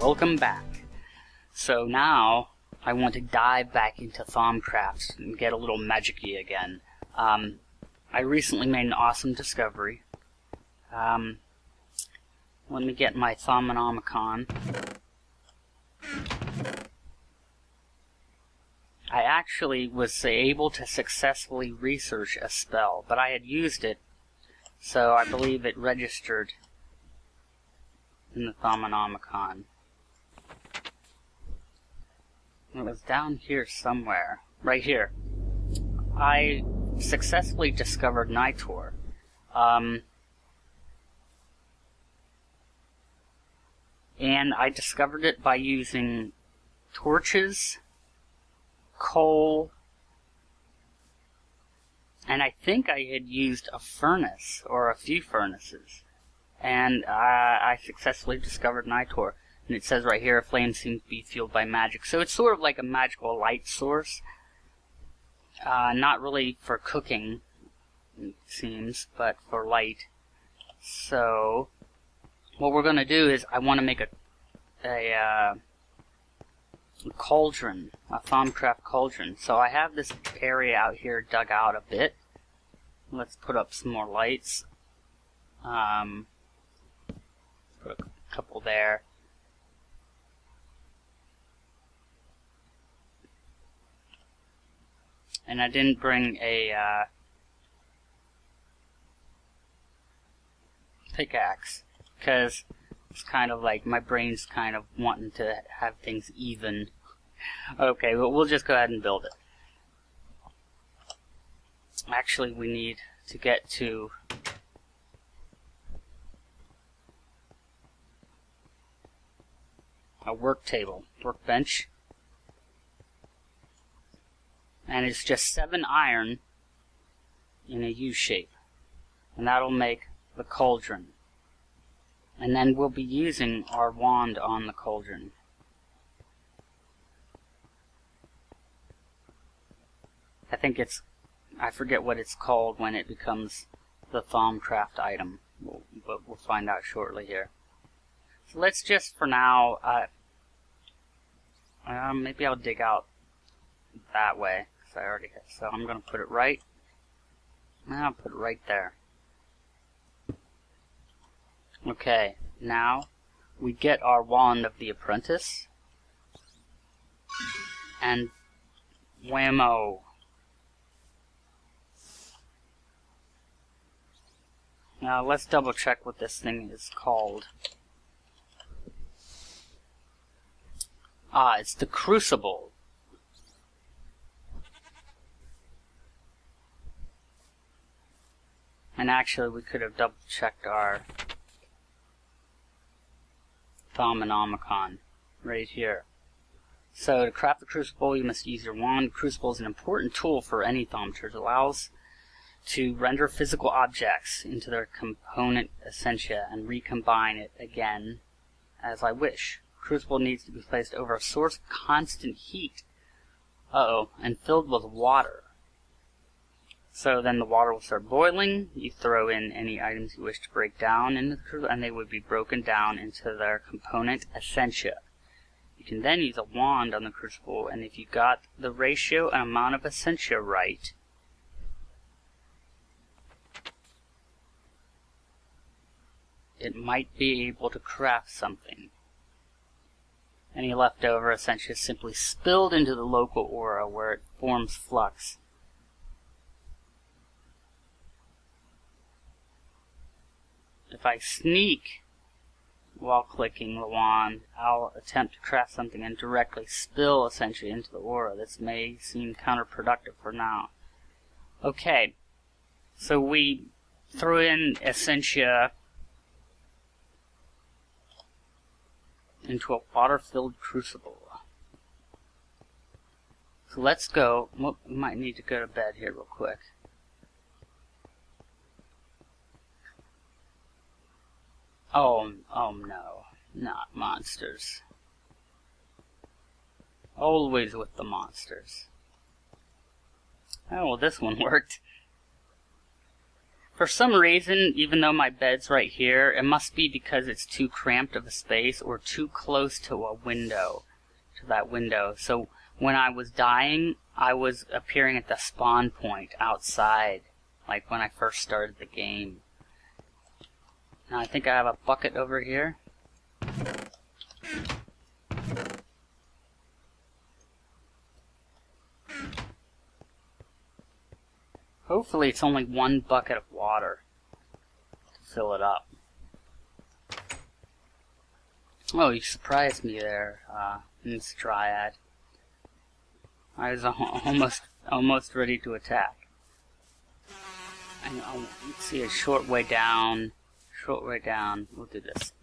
Welcome back. So now I want to dive back into Thaumcraft and get a little magic-y again. I recently made an awesome discovery. Let me get my Thaumonomicon. I actually was able to successfully research a spell, but I had used it, so I believe it registered in the Thaumonomicon. It was down here somewhere. Right here. I successfully discovered Nitor. And I discovered it by using torches, coal, and I think I had used a furnace, or a few furnaces. And I successfully discovered Nitor. And it says right here, a flame seems to be fueled by magic. So it's sort of like a magical light source. Not really for cooking, it seems, but for light. So what we're going to do is I want to make a cauldron, a Thaumcraft cauldron. So I have this area out here dug out a bit. Let's put up some more lights. Put a couple there. And I didn't bring a pickaxe, because it's kind of like my brain's kind of wanting to have things even. Okay, well, we'll just go ahead and build it. Actually, we need to get to a workbench. And it's just 7 iron in a U shape. And that'll make the cauldron. And then we'll be using our wand on the cauldron. I forget what it's called when it becomes the Thaumcraft item. But we'll find out shortly here. So let's just, for now, maybe I'll dig out that way. I already have, so I'm going to put it right. I'll put it right there. Okay, now we get our wand of the apprentice, and whammo! Now let's double check what this thing is called. It's the crucible. And actually, we could have double-checked our Thaumonomicon right here. So, to craft the crucible, you must use your wand. The crucible is an important tool for any thaumaturge. It allows to render physical objects into their component essentia and recombine it again as I wish. The crucible needs to be placed over a source of constant heat. And filled with water. So then the water will start boiling. You throw in any items you wish to break down into the crucible, and they would be broken down into their component essentia. You can then use a wand on the crucible, and if you got the ratio and amount of essentia right, it might be able to craft something. Any leftover essentia is simply spilled into the local aura where it forms flux. If I sneak while clicking the wand, I'll attempt to craft something and directly spill essentia into the aura. This may seem counterproductive for now. Okay, so we threw in essentia into a water-filled crucible. So let's go. Well, we might need to go to bed here real quick. Oh no, not monsters. Always with the monsters. Oh, well, this one worked. For some reason, even though my bed's right here, it must be because it's too cramped of a space or too close to a window, to that window. So when I was dying, I was appearing at the spawn point outside, like when I first started the game. Now I think I have a bucket over here. Hopefully it's only one bucket of water to fill it up. Oh, you surprised me there, Miss Dryad. I was almost ready to attack. And let's see, a short way down. Short way down. We'll do this.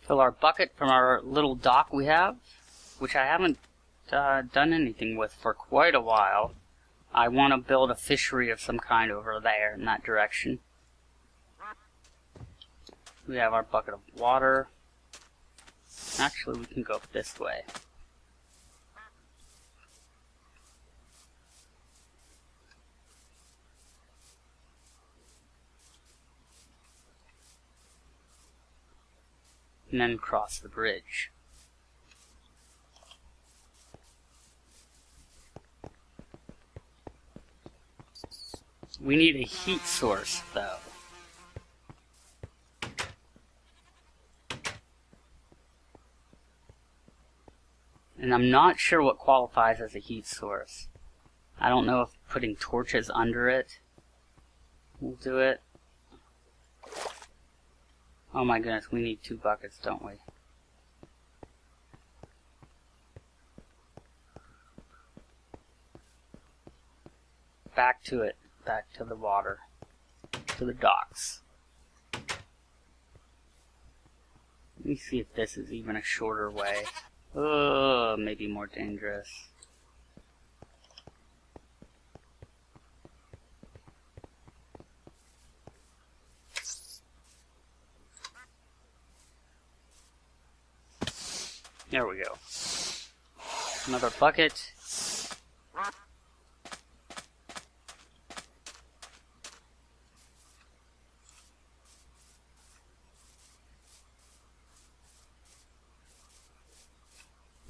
Fill our bucket from our little dock we have, which I haven't done anything with for quite a while. I want to build a fishery of some kind over there in that direction. We have our bucket of water. Actually, we can go this way. And then cross the bridge. We need a heat source, though. And I'm not sure what qualifies as a heat source. I don't know if putting torches under it will do it. Oh my goodness, we need 2 buckets, don't we? Back to it. Back to the water. To the docks. Let me see if this is even a shorter way. Oh, maybe more dangerous. There we go. Another bucket.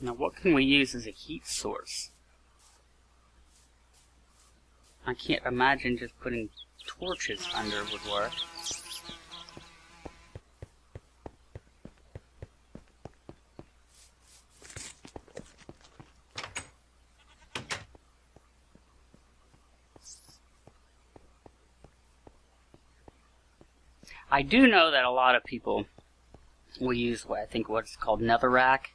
Now what can we use as a heat source? I can't imagine just putting torches under would work. I do know that a lot of people will use what I think what's called netherrack.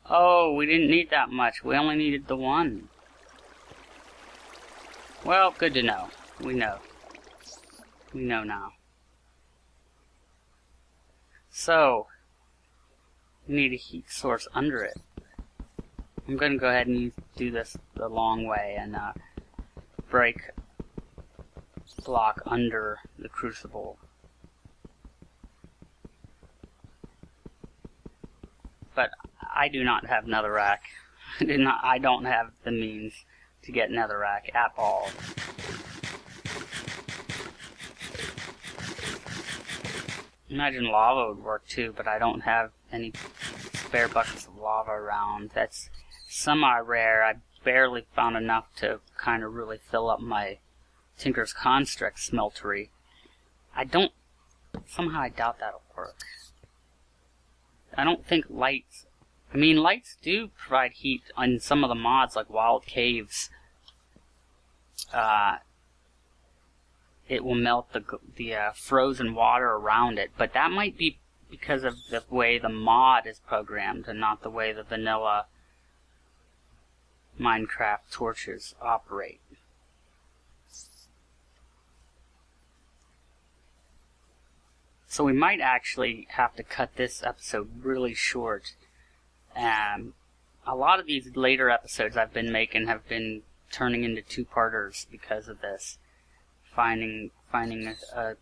Oh, we didn't need that much. We only needed the 1. Well, good to know. We know. We know now. So, we need a heat source under it. I'm going to go ahead and do this the long way and break block under the crucible. But I do not have netherrack. I don't have the means to get netherrack at all. Imagine lava would work too, but I don't have any spare buckets of lava around. That's semi-rare. I barely found enough to kind of really fill up my Tinker's Construct smeltery. Somehow I doubt that'll work. I don't think lights... I mean, lights do provide heat on some of the mods, like Wild Caves. It will melt the frozen water around it, but that might be because of the way the mod is programmed and not the way the vanilla Minecraft torches operate. So we might actually have to cut this episode really short. A lot of these later episodes I've been making have been turning into 2-parters because of this. Finding a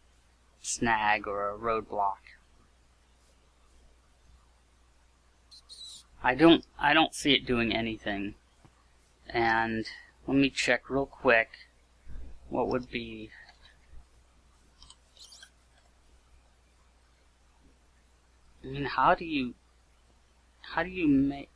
snag or a roadblock. I don't see it doing anything. And let me check real quick what would be. I mean, how do you make,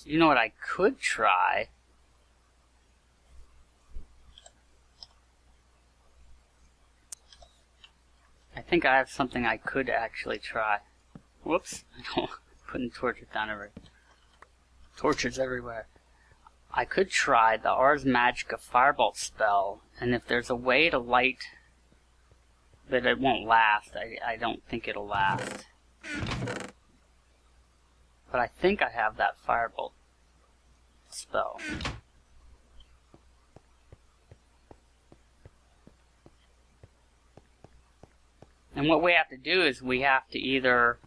You know what I could try? I think I have something I could actually try. Whoops, I don't putting torches down everywhere. Torches everywhere. I could try the Ars Magica Firebolt spell, and if there's a way to light, but it won't last. I don't think it'll last. But I think I have that Firebolt spell. And what we have to do is we have to either,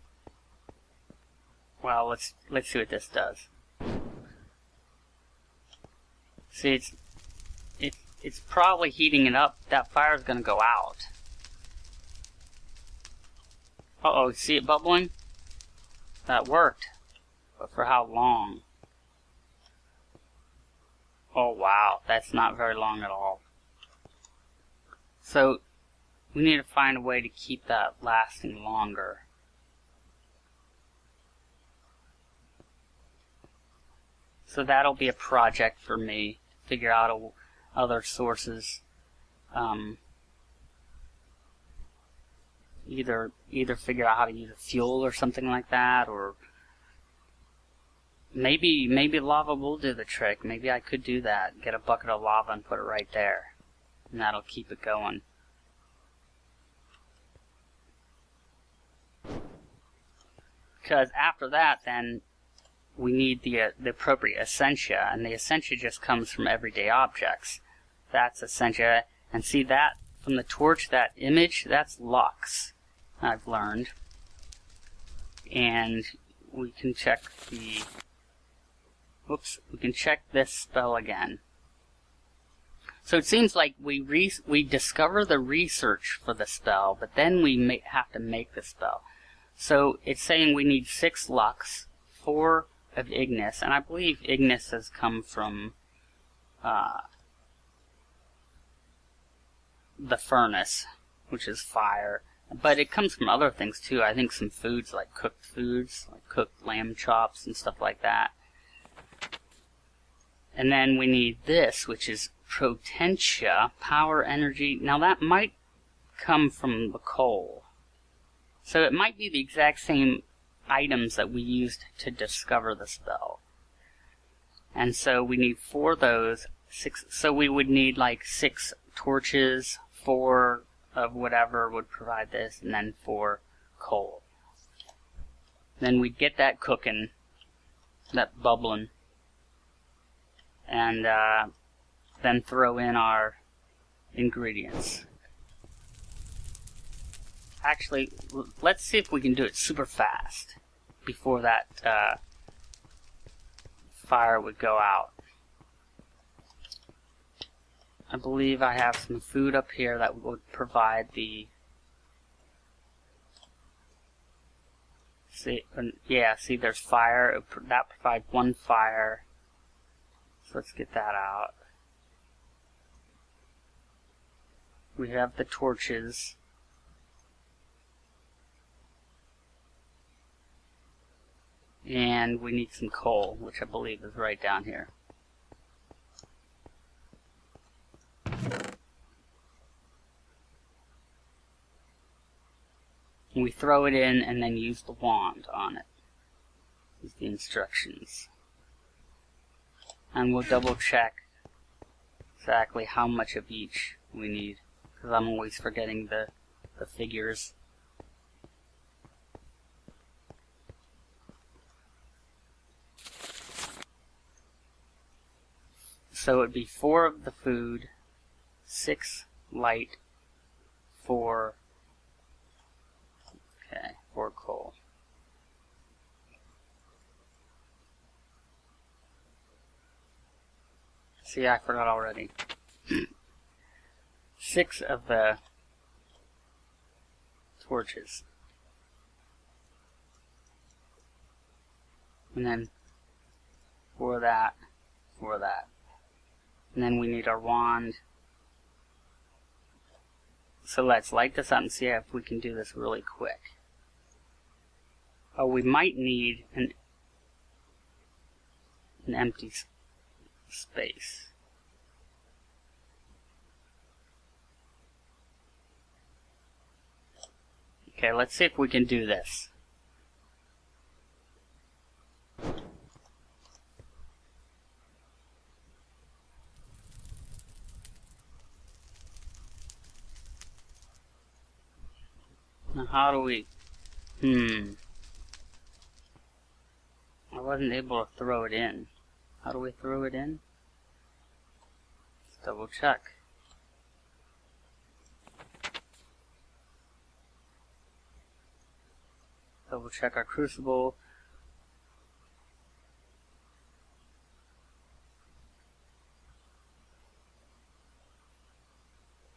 well, let's see what this does. See, it's probably heating it up. That fire's going to go out. Uh-oh, see it bubbling? That worked. But for how long? Oh, wow. That's not very long at all. So, we need to find a way to keep that lasting longer. So that'll be a project for me. Figure out other sources. Either figure out how to use a fuel or something like that, or maybe lava will do the trick. Maybe I could do that. Get a bucket of lava and put it right there, and that'll keep it going. Because after that, then we need the appropriate essentia, and the essentia just comes from everyday objects. That's essentia, and see that from the torch, that image, that's lux, I've learned. And we can check we can check this spell again. So it seems like we discover the research for the spell, but then we have to make the spell. So it's saying we need 6 lux, 4 of Ignis, and I believe Ignis has come from the furnace, which is fire. But it comes from other things too. I think some foods, like cooked lamb chops and stuff like that. And then we need this, which is Potentia, power energy. Now that might come from the coal. So it might be the exact same items that we used to discover the spell. And so we need 4 of those. 6. So we would need like 6 torches, 4 of whatever would provide this, and then 4 coal. Then we'd get that cooking, that bubbling, and then throw in our ingredients. Actually, let's see if we can do it super fast before that fire would go out. I believe I have some food up here that would provide the... See, there's fire. That provides 1 fire. So let's get that out. We have the torches. And we need some coal, which I believe is right down here. And we throw it in and then use the wand on it. Is the instructions. And we'll double check exactly how much of each we need, because I'm always forgetting the figures. So it would be 4 of the food, 6 light, 4 coal. See, I forgot already. 6 of the torches. And then 4 of that, 4 of that. And then we need our wand. So let's light this up and see if we can do this really quick. Oh, we might need an empty space. Okay, let's see if we can do this. Now how do we... I wasn't able to throw it in. How do we throw it in? Let's double check. Double check our crucible.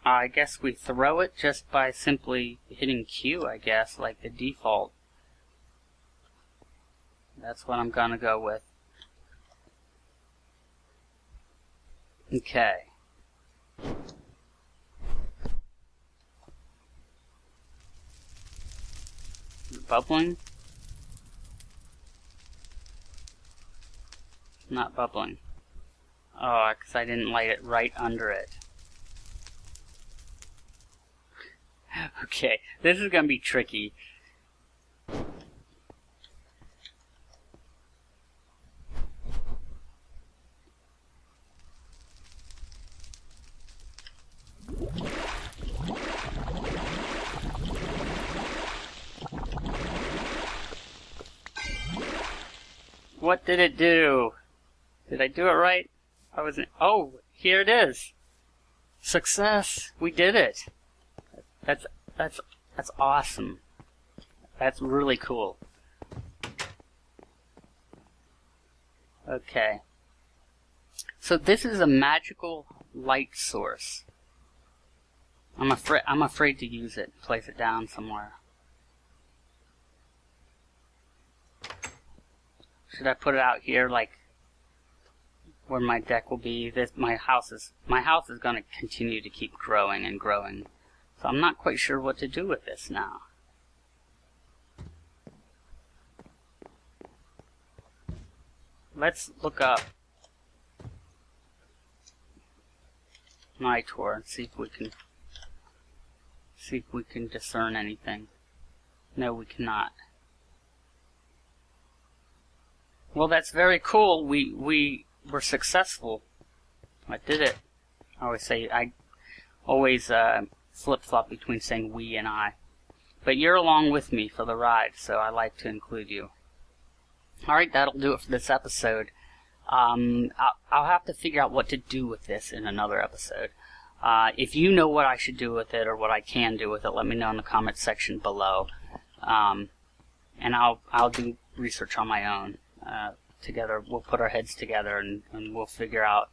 I guess we throw it just by simply hitting Q, I guess, like the default. That's what I'm gonna go with. Okay. Is it bubbling? Not bubbling. Oh, because I didn't light it right under it. Okay, this is gonna be tricky. What did it do? Did I do it right? I wasn't. Oh, here it is. Success! We did it. That's awesome. That's really cool. Okay. So this is a magical light source. I'm afraid to use it. Place it down somewhere. Should I put it out here, like where my deck will be? My house is going to continue to keep growing and growing. So I'm not quite sure what to do with this now. Let's look up Nitor and see if we can discern anything. No, we cannot. Well, that's very cool. We were successful. I did it. I always flip-flop between saying we and I. But you're along with me for the ride, so I like to include you. Alright, that'll do it for this episode. I'll have to figure out what to do with this in another episode. If you know what I should do with it or what I can do with it, let me know in the comment section below. And I'll do research on my own. Together, we'll put our heads together and we'll figure out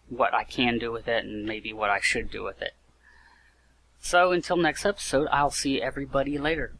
what I can do with it and maybe what I should do with it. So until next episode, I'll see everybody later.